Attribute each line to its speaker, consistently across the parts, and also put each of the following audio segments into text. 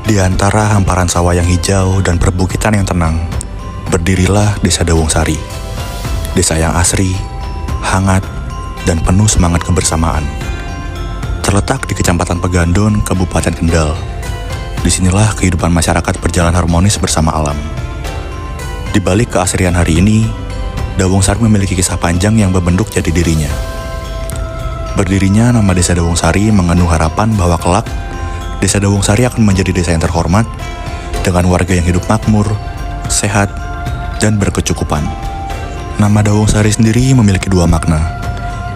Speaker 1: Di antara hamparan sawah yang hijau dan perbukitan yang tenang, berdirilah Desa Dawung Sari. Desa yang asri, hangat, dan penuh semangat kebersamaan. Terletak di Kecamatan Pegandon, Kabupaten Kendal. Disinilah kehidupan masyarakat berjalan harmonis bersama alam. Di balik keasrian hari ini, Dawung Sari memiliki kisah panjang yang membentuk jati dirinya. Berdirinya nama Desa Dawung Sari mengandung harapan bahwa kelak Desa Dawung Sari akan menjadi desa yang terhormat dengan warga yang hidup makmur, sehat, dan berkecukupan. Nama Dawung Sari sendiri memiliki dua makna.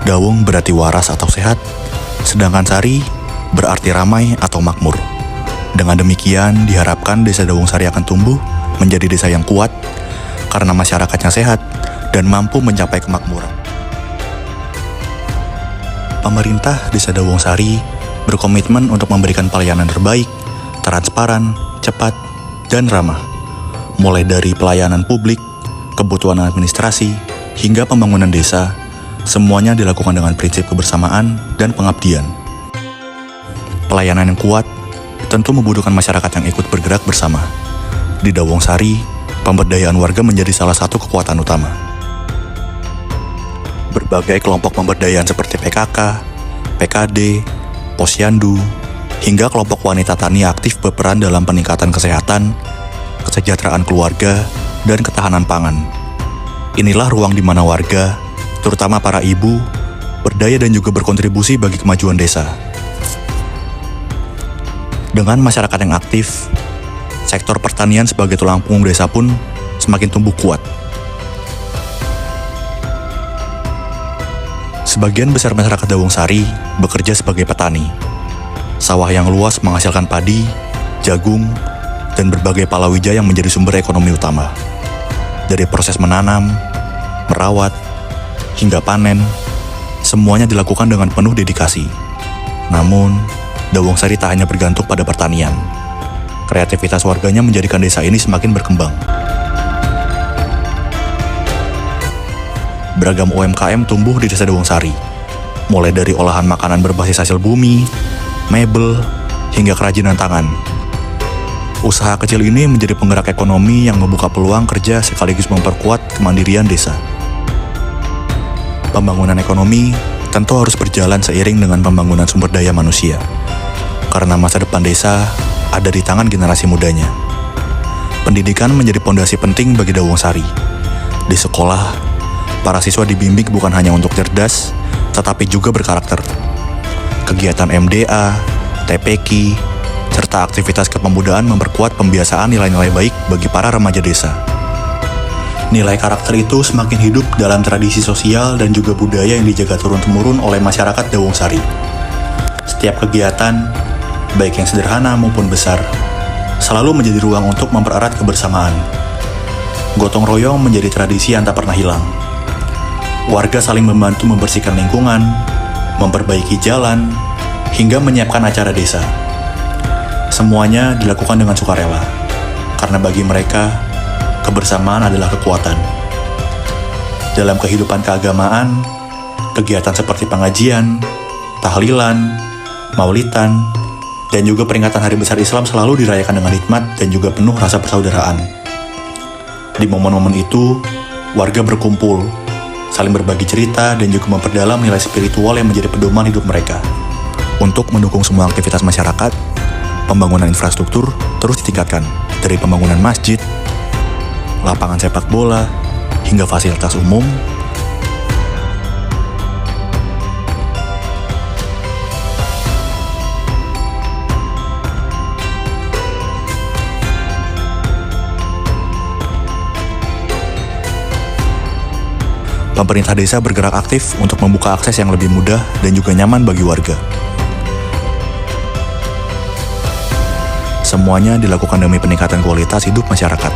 Speaker 1: Dawung berarti waras atau sehat, sedangkan Sari berarti ramai atau makmur. Dengan demikian, diharapkan Desa Dawung Sari akan tumbuh menjadi desa yang kuat karena masyarakatnya sehat dan mampu mencapai kemakmuran. Pemerintah Desa Dawung Sari berkomitmen untuk memberikan pelayanan terbaik, transparan, cepat, dan ramah. Mulai dari pelayanan publik, kebutuhan administrasi, hingga pembangunan desa, semuanya dilakukan dengan prinsip kebersamaan dan pengabdian. Pelayanan yang kuat tentu membutuhkan masyarakat yang ikut bergerak bersama. Di Dawung Sari, pemberdayaan warga menjadi salah satu kekuatan utama. Berbagai kelompok pemberdayaan seperti PKK, PKD, Posyandu, hingga kelompok wanita tani aktif berperan dalam peningkatan kesehatan, kesejahteraan keluarga, dan ketahanan pangan. Inilah ruang di mana warga, terutama para ibu, berdaya dan juga berkontribusi bagi kemajuan desa. Dengan masyarakat yang aktif, sektor pertanian sebagai tulang punggung desa pun semakin tumbuh kuat. Sebagian besar masyarakat Dawung Sari bekerja sebagai petani. Sawah yang luas menghasilkan padi, jagung, dan berbagai palawija yang menjadi sumber ekonomi utama. Dari proses menanam, merawat, hingga panen, semuanya dilakukan dengan penuh dedikasi. Namun, Dawung Sari tak hanya bergantung pada pertanian. Kreativitas warganya menjadikan desa ini semakin berkembang. Beragam UMKM tumbuh di Desa Dawung Sari, mulai dari olahan makanan berbasis hasil bumi, mebel, hingga kerajinan tangan. Usaha kecil ini menjadi penggerak ekonomi yang membuka peluang kerja sekaligus memperkuat kemandirian desa. Pembangunan ekonomi tentu harus berjalan seiring dengan pembangunan sumber daya manusia, karena masa depan desa ada di tangan generasi mudanya. Pendidikan menjadi pondasi penting bagi Dawung Sari. Di sekolah, para siswa dibimbing bukan hanya untuk cerdas, tetapi juga berkarakter. Kegiatan MDA, TPQ, serta aktivitas kepemudaan memperkuat pembiasaan nilai-nilai baik bagi para remaja desa. Nilai karakter itu semakin hidup dalam tradisi sosial dan juga budaya yang dijaga turun-temurun oleh masyarakat Dawung Sari. Setiap kegiatan, baik yang sederhana maupun besar, selalu menjadi ruang untuk mempererat kebersamaan. Gotong royong menjadi tradisi yang tak pernah hilang. Warga saling membantu membersihkan lingkungan, memperbaiki jalan, hingga menyiapkan acara desa. Semuanya dilakukan dengan sukarela, karena bagi mereka, kebersamaan adalah kekuatan. Dalam kehidupan keagamaan, kegiatan seperti pengajian, tahlilan, maulidan, dan juga peringatan Hari Besar Islam selalu dirayakan dengan hikmat dan juga penuh rasa persaudaraan. Di momen-momen itu, warga berkumpul, saling berbagi cerita, dan juga memperdalam nilai spiritual yang menjadi pedoman hidup mereka. Untuk mendukung semua aktivitas masyarakat, pembangunan infrastruktur terus ditingkatkan, dari pembangunan masjid, lapangan sepak bola, hingga fasilitas umum. Pemerintah desa bergerak aktif untuk membuka akses yang lebih mudah dan juga nyaman bagi warga. Semuanya dilakukan demi peningkatan kualitas hidup masyarakat.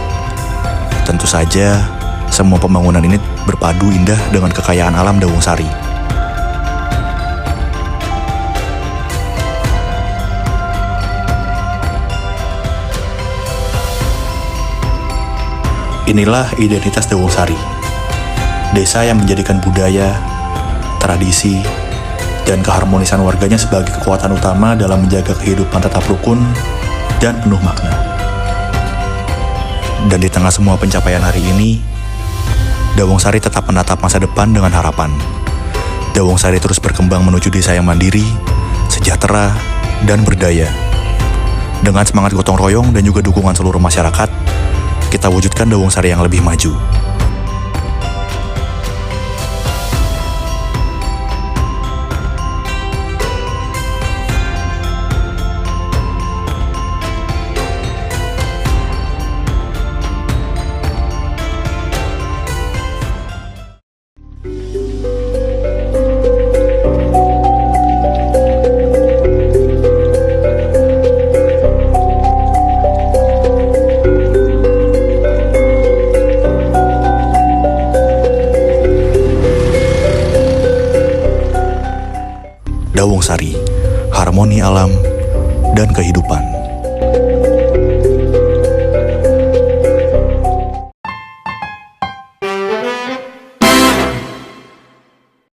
Speaker 1: Tentu saja, semua pembangunan ini berpadu indah dengan kekayaan alam Dawung Sari. Inilah identitas Dawung Sari. Desa yang menjadikan budaya, tradisi, dan keharmonisan warganya sebagai kekuatan utama dalam menjaga kehidupan tetap rukun dan penuh makna. Dan di tengah semua pencapaian hari ini, Dawung Sari tetap menatap masa depan dengan harapan. Dawung Sari terus berkembang menuju desa yang mandiri, sejahtera, dan berdaya. Dengan semangat gotong royong dan juga dukungan seluruh masyarakat, kita wujudkan Dawung Sari yang lebih maju. Dawung Sari, harmoni alam dan kehidupan.